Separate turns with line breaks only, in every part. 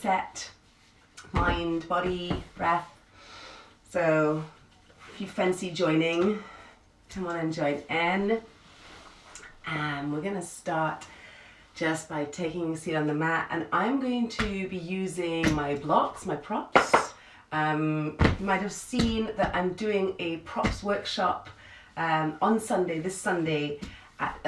reset, mind, body, breath. So if you fancy joining, come on and join in. And we're going to start just by taking a seat on the mat, and I'm going to be using my blocks, my props. You might have seen that I'm doing a props workshop on Sunday, this Sunday at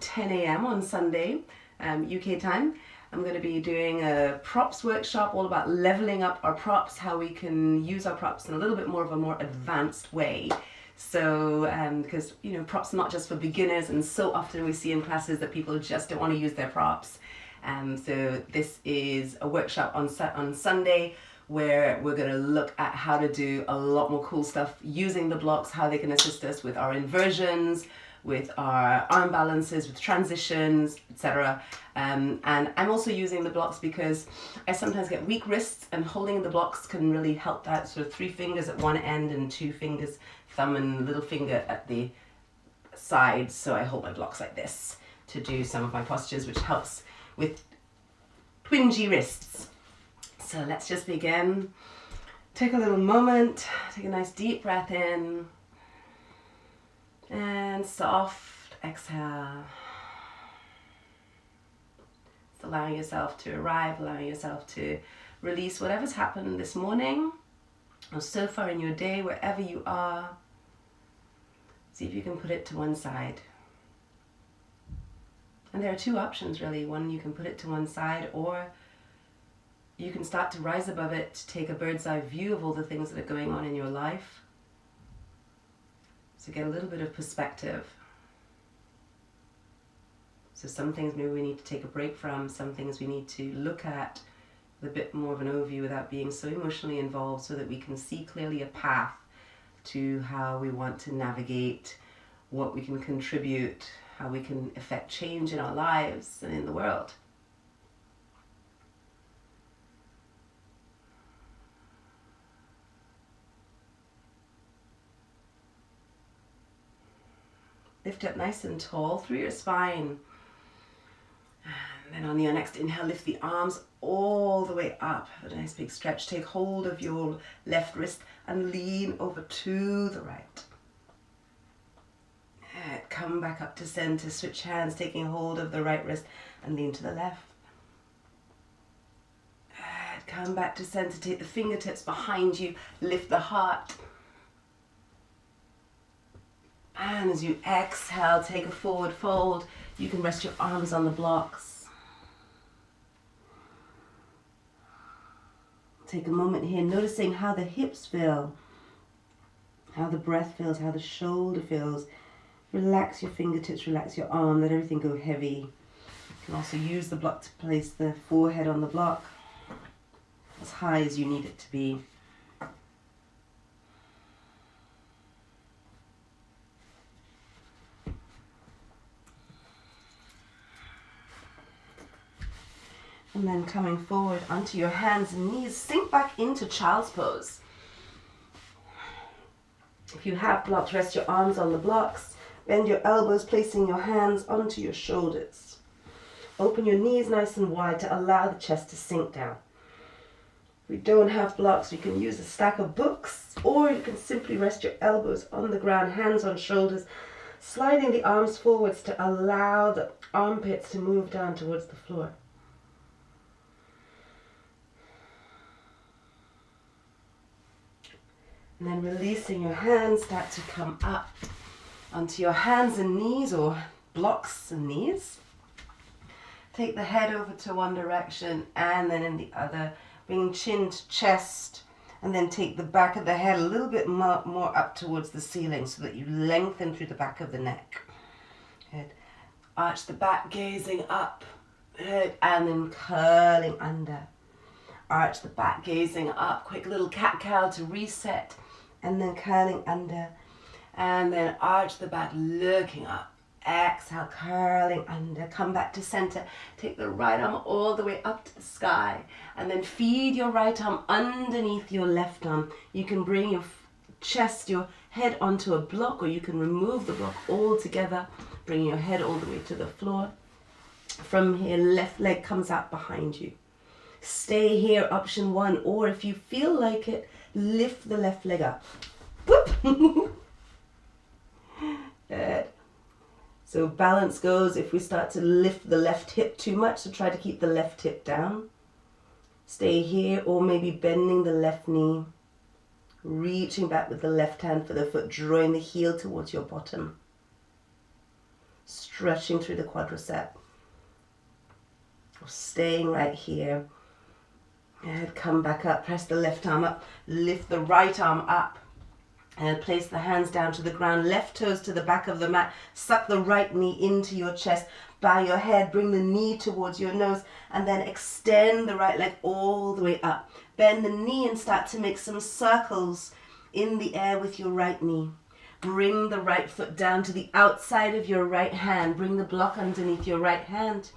10 a.m. on Sunday, UK time. I'm going to be doing a props workshop all about leveling up our props, how we can use our props in a little bit more of a more advanced way. So, because, you know, props are not just for beginners, and so often we see in classes that people just don't want to use their props. So this is a workshop on Sunday where we're going to look at how to do a lot more cool stuff using the blocks, how they can assist us with our inversions, with our arm balances, with transitions, etc. And I'm also using the blocks because I sometimes get weak wrists, and holding the blocks can really help out. So 3 fingers at one end and 2 fingers, thumb and little finger at the sides. So I hold my blocks like this to do some of my postures, which helps with twingy wrists. So let's just begin. Take a little moment, take a nice deep breath in, and soft exhale. Just allowing yourself to arrive, allowing yourself to release whatever's happened this morning or so far in your day, wherever you are. See if you can put it to one side. And there are 2 options really. One, you can put it to one side, or you can start to rise above it, take a bird's eye view of all the things that are going on in your life. So get a little bit of perspective. So some things maybe we need to take a break from, some things we need to look at with a bit more of an overview without being so emotionally involved, so that we can see clearly a path to how we want to navigate, what we can contribute, how we can affect change in our lives and in the world. Lift up nice and tall through your spine. And then on your next inhale, lift the arms all the way up. Have a nice big stretch. Take hold of your left wrist and lean over to the right. And come back up to center. Switch hands, taking hold of the right wrist and lean to the left. And come back to center. Take the fingertips behind you. Lift the heart. And as you exhale, take a forward fold. You can rest your arms on the blocks. Take a moment here, noticing how the hips feel, how the breath feels, how the shoulder feels. Relax your fingertips, relax your arm, let everything go heavy. You can also use the block to place the forehead on the block as high as you need it to be. And then coming forward onto your hands and knees, sink back into child's pose. If you have blocks, rest your arms on the blocks. Bend your elbows, placing your hands onto your shoulders. Open your knees nice and wide to allow the chest to sink down. If we don't have blocks, you can use a stack of books, or you can simply rest your elbows on the ground, hands on shoulders, sliding the arms forwards to allow the armpits to move down towards the floor. And then releasing your hands, start to come up onto your hands and knees, or blocks and knees. Take the head over to one direction and then in the other. Bring chin to chest, and then take the back of the head a little bit more up towards the ceiling so that you lengthen through the back of the neck. Good. Arch the back, gazing up. Good. And then curling under. Arch the back, gazing up. Quick little cat-cow to reset. And then curling under, and then arch the back, looking up. Exhale, curling under, come back to center. Take the right arm all the way up to the sky, and then feed your right arm underneath your left arm. You can bring your chest, your head onto a block, or you can remove the block altogether, bringing your head all the way to the floor. From here, left leg comes out behind you. Stay here, option 1. Or if you feel like it, lift the left leg up. Whoop. Good. So balance goes if we start to lift the left hip too much, so try to keep the left hip down. Stay here, or maybe bending the left knee, reaching back with the left hand for the foot, drawing the heel towards your bottom, stretching through the quadricep, or staying right here. And come back up, press the left arm up, lift the right arm up, and place the hands down to the ground, left toes to the back of the mat, suck the right knee into your chest, bow your head, bring the knee towards your nose, and then extend the right leg all the way up. Bend the knee and start to make some circles in the air with your right knee. Bring the right foot down to the outside of your right hand. Bring the block underneath your right hand.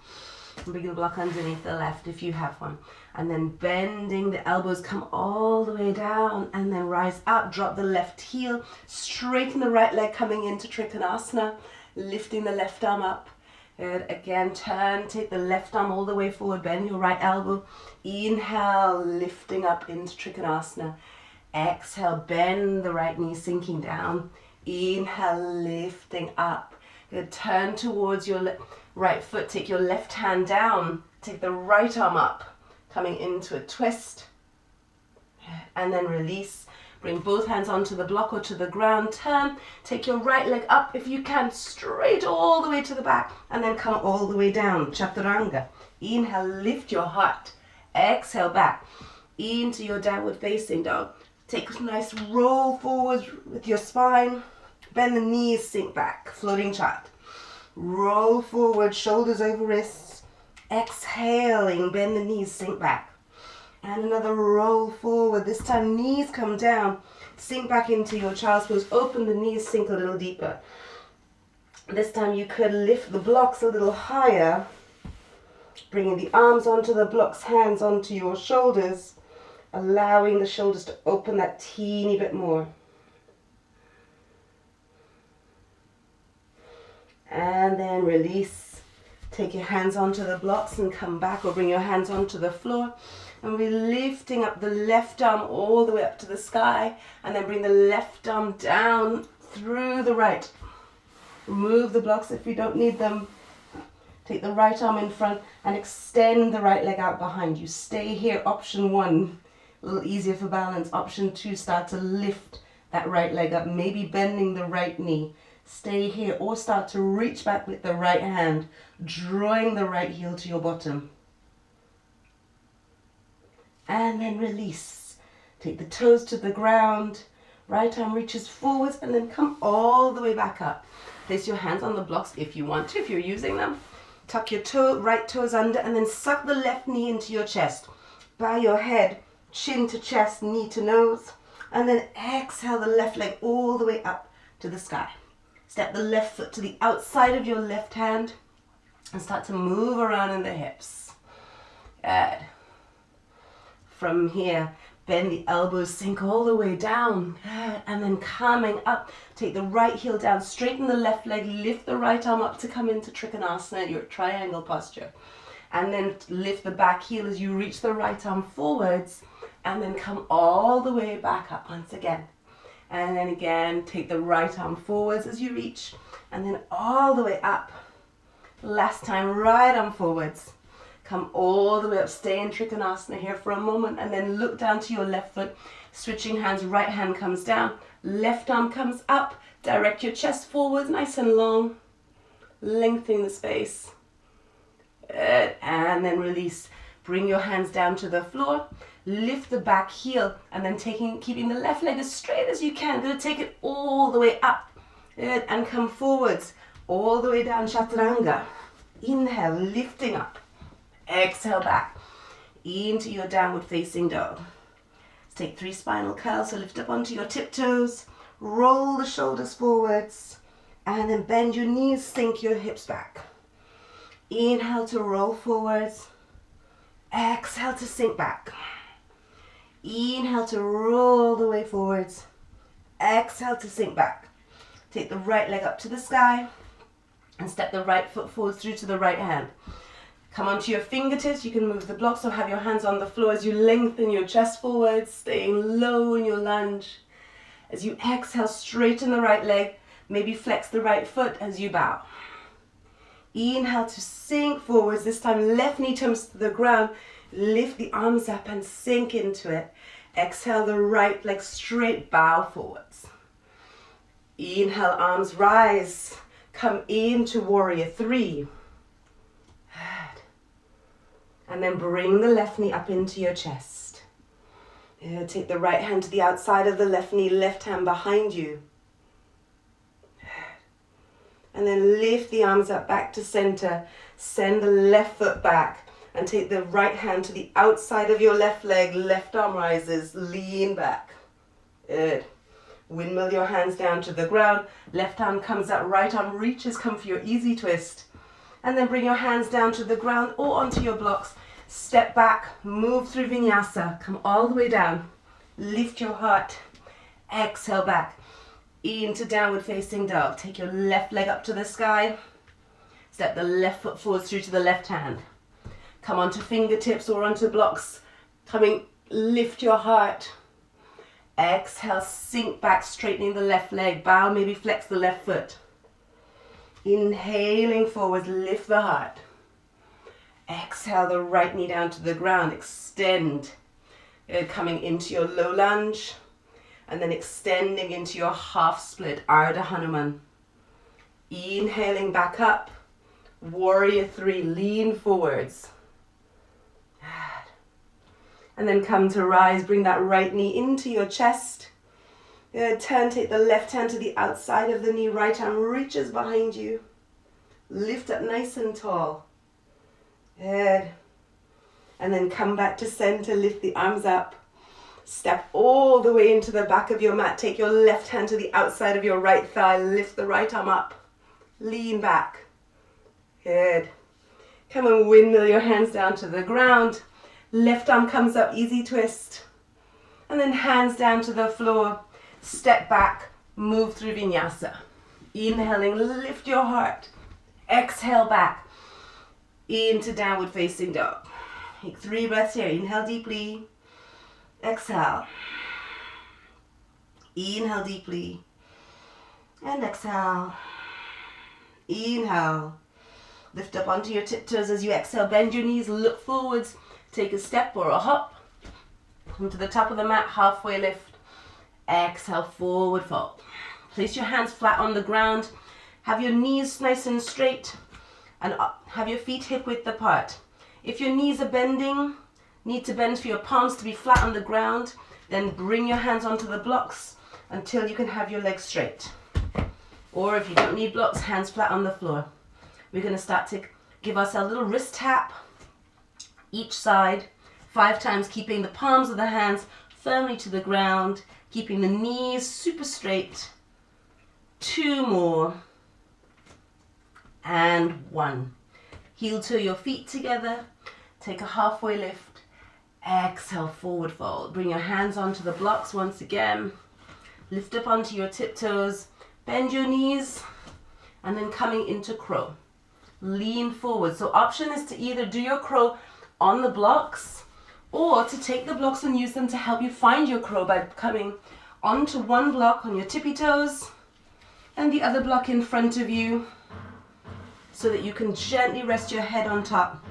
Bring the block underneath the left if you have one. And then bending the elbows, come all the way down and then rise up, drop the left heel, straighten the right leg coming into Trikonasana, lifting the left arm up. Good. Again, turn, take the left arm all the way forward, bend your right elbow. Inhale, lifting up into Trikonasana. Exhale, bend the right knee, sinking down. Inhale, lifting up. Good. Turn towards your right foot, take your left hand down, take the right arm up, coming into a twist, and then release. Bring both hands onto the block or to the ground. Turn, take your right leg up if you can, straight all the way to the back, and then come all the way down, chaturanga. Inhale, lift your heart. Exhale, back into your downward facing dog. Take a nice roll forward with your spine. Bend the knees, sink back, floating chart. Roll forward, shoulders over wrists. Exhaling, bend the knees, sink back. And another roll forward. This time knees come down. Sink back into your child's pose. Open the knees, sink a little deeper. This time you could lift the blocks a little higher. Bringing the arms onto the blocks, hands onto your shoulders. Allowing the shoulders to open that teeny bit more. And then release. Take your hands onto the blocks and come back, or bring your hands onto the floor. And we're lifting up the left arm all the way up to the sky, and then bring the left arm down through the right. Remove the blocks if you don't need them. Take the right arm in front and extend the right leg out behind you. Stay here, option 1. A little easier for balance. Option 2, start to lift that right leg up, maybe bending the right knee. Stay here, or start to reach back with the right hand, drawing the right heel to your bottom. And then release. Take the toes to the ground. Right arm reaches forwards and then come all the way back up. Place your hands on the blocks if you want to, if you're using them. Tuck your right toes under and then suck the left knee into your chest. Bow your head, chin to chest, knee to nose. And then exhale the left leg all the way up to the sky. Step the left foot to the outside of your left hand and start to move around in the hips. Good. From here, bend the elbows, sink all the way down, and then coming up, take the right heel down, straighten the left leg, lift the right arm up to come into Trikonasana, your triangle posture. And then lift the back heel as you reach the right arm forwards, and then come all the way back up once again. And then again, take the right arm forwards as you reach, and then all the way up. Last time, right arm forwards. Come all the way up, stay in Trikonasana here for a moment, and then look down to your left foot. Switching hands, right hand comes down, left arm comes up. Direct your chest forwards, nice and long. Lengthening the space. Good. And then release. Bring your hands down to the floor. Lift the back heel, and then keeping the left leg as straight as you can. Gonna take it all the way up. Good. And come forwards, all the way down, chaturanga. Inhale, lifting up. Exhale back into your downward facing dog. Let's take 3 spinal curls, so lift up onto your tiptoes, roll the shoulders forwards, and then bend your knees, sink your hips back. Inhale to roll forwards, exhale to sink back. Inhale to roll the way forwards, exhale to sink back. Take the right leg up to the sky and step the right foot forward through to the right hand. Come onto your fingertips. You can move the blocks or have your hands on the floor as you lengthen your chest forward, staying low in your lunge. As you exhale, straighten the right leg. Maybe flex the right foot as you bow. Inhale to sink forwards. This time left knee comes to the ground. Lift the arms up and sink into it. Exhale the right leg straight, bow forwards. Inhale, arms rise. Come into warrior 3. Good. And then bring the left knee up into your chest. Take the right hand to the outside of the left knee, left hand behind you. And then lift the arms up back to center. Send the left foot back and take the right hand to the outside of your left leg. Left arm rises, lean back. Good. Windmill your hands down to the ground. Left arm comes up, right arm reaches, come for your easy twist. And then bring your hands down to the ground or onto your blocks. Step back, move through Vinyasa. Come all the way down. Lift your heart. Exhale back. Into downward facing dog. Take your left leg up to the sky. Step the left foot forward through to the left hand. Come onto fingertips or onto blocks. Coming, lift your heart. Exhale, sink back, straightening the left leg. Bow, maybe flex the left foot. Inhaling forward, lift the heart. Exhale the right knee down to the ground. Extend. Good. Coming into your low lunge. And then extending into your half split, Ardha Hanuman. Inhaling back up. Warrior 3, lean forwards. And then come to rise, bring that right knee into your chest. Good. Turn, take the left hand to the outside of the knee, right arm reaches behind you. Lift up nice and tall. Good. And then come back to center, lift the arms up. Step all the way into the back of your mat. Take your left hand to the outside of your right thigh. Lift the right arm up. Lean back. Good. Come and windmill your hands down to the ground. Left arm comes up, easy twist. And then hands down to the floor. Step back, move through Vinyasa. Inhaling, lift your heart. Exhale back into downward facing dog. Take 3 breaths here. Inhale deeply. Exhale. Inhale deeply. And exhale. Inhale. Lift up onto your tiptoes as you exhale. Bend your knees, look forwards. Take a step or a hop. Come to the top of the mat, halfway lift. Exhale, forward fold. Place your hands flat on the ground. Have your knees nice and straight. And have your feet hip width apart. If your knees are bending, need to bend for your palms to be flat on the ground, then bring your hands onto the blocks until you can have your legs straight. Or if you don't need blocks, hands flat on the floor. We're going to start to give ourselves a little wrist tap each side, 5 times, keeping the palms of the hands firmly to the ground, keeping the knees super straight. 2 more. And 1. Heel to your feet together. Take a halfway lift. Exhale, forward fold. Bring your hands onto the blocks once again. Lift up onto your tiptoes. Bend your knees. And then coming into crow. Lean forward. So option is to either do your crow on the blocks or to take the blocks and use them to help you find your crow by coming onto one block on your tippy toes and the other block in front of you so that you can gently rest your head on top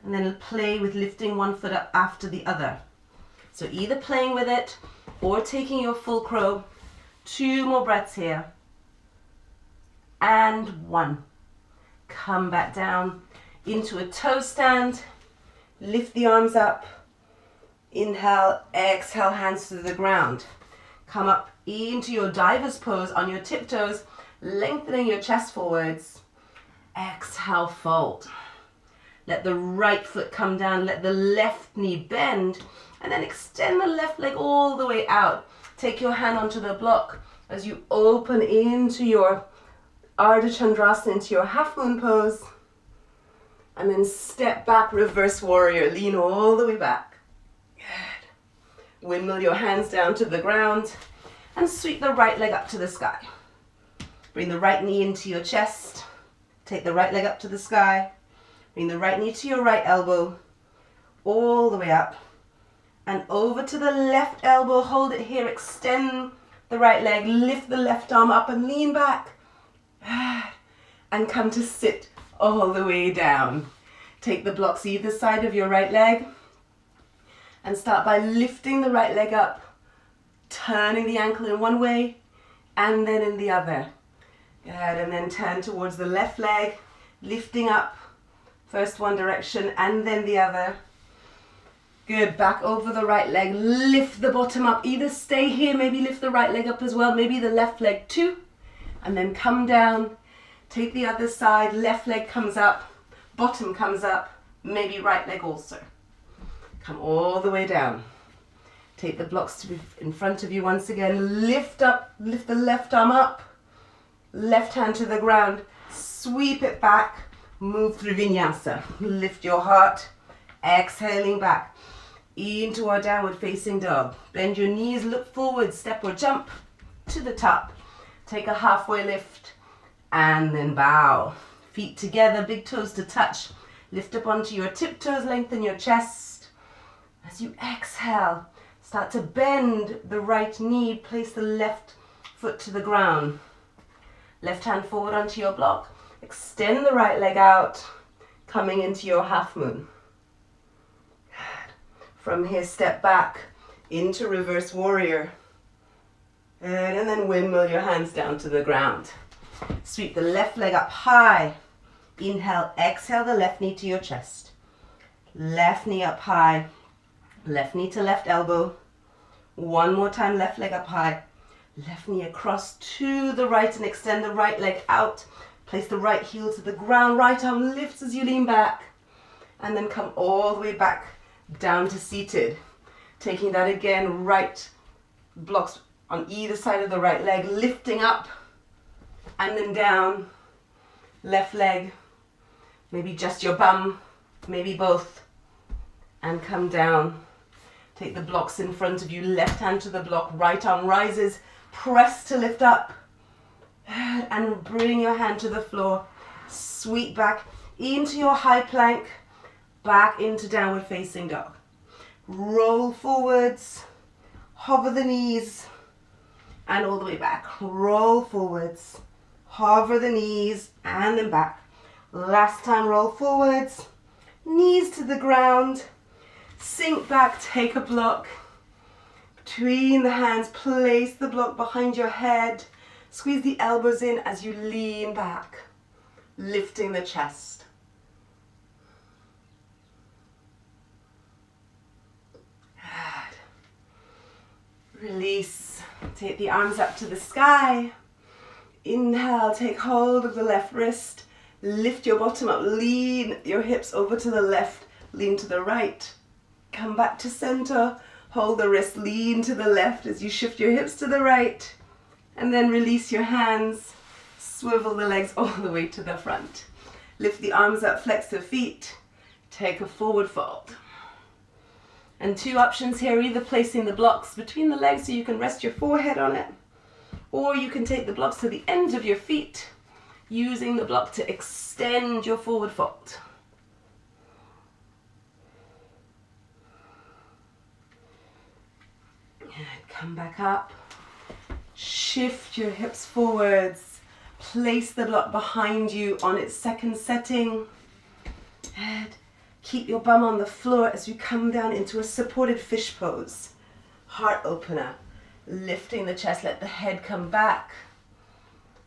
and then play with lifting one foot up after the other. So either playing with it or taking your full crow. 2 more breaths here. And 1. Come back down into a toe stand. Lift the arms up. Inhale, exhale, hands to the ground. Come up into your diver's pose on your tiptoes, lengthening your chest forwards. Exhale, fold. Let the right foot come down, let the left knee bend, and then extend the left leg all the way out. Take your hand onto the block as you open into your Ardha Chandrasana, into your half moon pose. And then step back, reverse warrior. Lean all the way back. Good. Windmill your hands down to the ground and sweep the right leg up to the sky. Bring the right knee into your chest. Take the right leg up to the sky. Bring the right knee to your right elbow, all the way up, and over to the left elbow. Hold it here, extend the right leg, lift the left arm up and lean back, and come to sit all the way down. Take the blocks either side of your right leg, and start by lifting the right leg up, turning the ankle in one way, and then in the other. Good, and then turn towards the left leg, lifting up, first one direction and then the other. Good, back over the right leg, lift the bottom up. Either stay here, maybe lift the right leg up as well, maybe the left leg too. And then come down, take the other side, left leg comes up, bottom comes up, maybe right leg also. Come all the way down. Take the blocks to be in front of you once again, lift up, lift the left arm up, left hand to the ground, sweep it back, move through Vinyasa. Lift your heart, exhaling back into our downward facing dog. Bend your knees, look forward, step or jump to the top. Take a halfway lift and then bow. Feet together, big toes to touch. Lift up onto your tiptoes, lengthen your chest. As you exhale, start to bend the right knee, place the left foot to the ground. Left hand forward onto your block. Extend the right leg out, coming into your half moon. From here, step back into reverse warrior. And then windmill your hands down to the ground. Sweep the left leg up high. Inhale, exhale the left knee to your chest. Left knee up high. Left knee to left elbow. One more time, left leg up high. Left knee across to the right and extend the right leg out. Place the right heel to the ground. Right arm lifts as you lean back. And then come all the way back down to seated. Taking that again, right blocks on either side of the right leg. Lifting up and then down. Left leg. Maybe just your bum. Maybe both. And come down. Take the blocks in front of you. Left hand to the block. Right arm rises. Press to lift up and bring your hand to the floor. Sweep back into your high plank, back into downward facing dog. Roll forwards, hover the knees, and all the way back. Roll forwards, hover the knees, and then back. Last time, roll forwards, knees to the ground, sink back, take a block. Between the hands, place the block behind your head. Squeeze the elbows in as you lean back, lifting the chest. Good. Release. Take the arms up to the sky. Inhale, take hold of the left wrist. Lift your bottom up, lean your hips over to the left, lean to the right. Come back to center. Hold the wrist, lean to the left as you shift your hips to the right. And then release your hands. Swivel the legs all the way to the front. Lift the arms up, flex the feet. Take a forward fold. And two options here, either placing the blocks between the legs so you can rest your forehead on it, or you can take the blocks to the ends of your feet, using the block to extend your forward fold. Come back up, shift your hips forwards, place the block behind you on its second setting, and keep your bum on the floor as you come down into a supported fish pose. Heart opener, lifting the chest, let the head come back.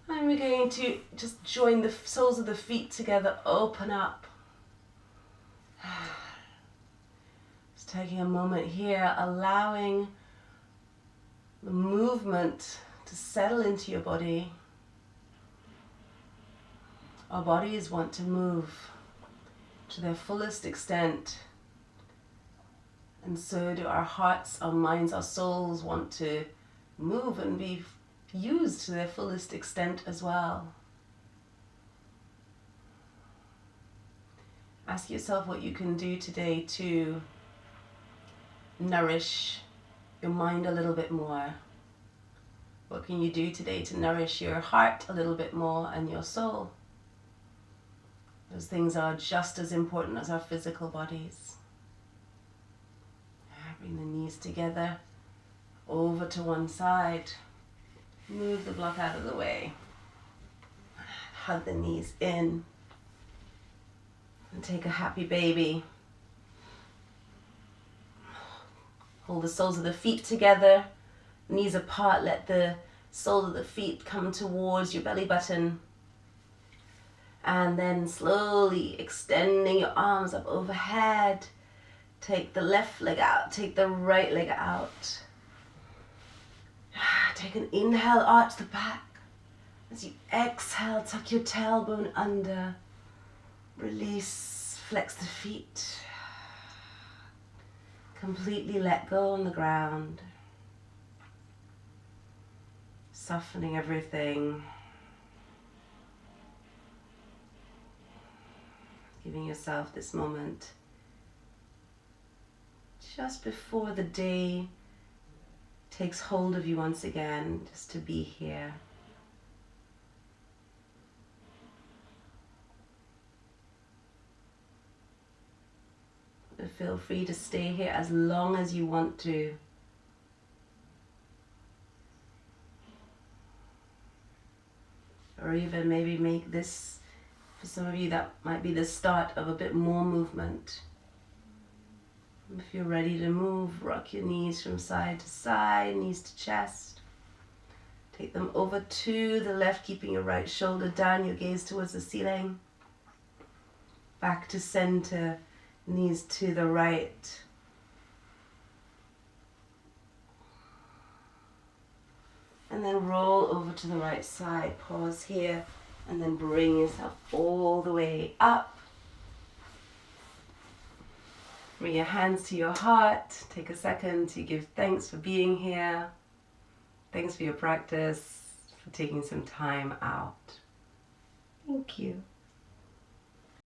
And we're going to just join the soles of the feet together, open up. Just taking a moment here, allowing the movement to settle into your body. Our bodies want to move to their fullest extent, and so do our hearts, our minds, our souls want to move and be used to their fullest extent as well. Ask yourself what you can do today to nourish your mind a little bit more. What can you do today to nourish your heart a little bit more and your soul? Those things are just as important as our physical bodies. Bring the knees together, over to one side. Move the block out of the way. Hug the knees in. And take a happy baby. Hold the soles of the feet together. Knees apart. Let the soles of the feet come towards your belly button. And then slowly extending your arms up overhead. Take the left leg out. Take the right leg out. Take an inhale, arch the back. As you exhale, tuck your tailbone under. Release, flex the feet. Completely let go on the ground. Softening everything. Giving yourself this moment just before the day takes hold of you once again, just to be here. But feel free to stay here as long as you want to. Or even maybe make this, for some of you, that might be the start of a bit more movement. If you're ready to move, rock your knees from side to side, knees to chest. Take them over to the left, keeping your right shoulder down, your gaze towards the ceiling. Back to center, knees to the right. And then roll over to the right side. Pause here, and then bring yourself all the way up. Bring your hands to your heart. Take a second to give thanks for being here. Thanks for your practice, for taking some time out. Thank you.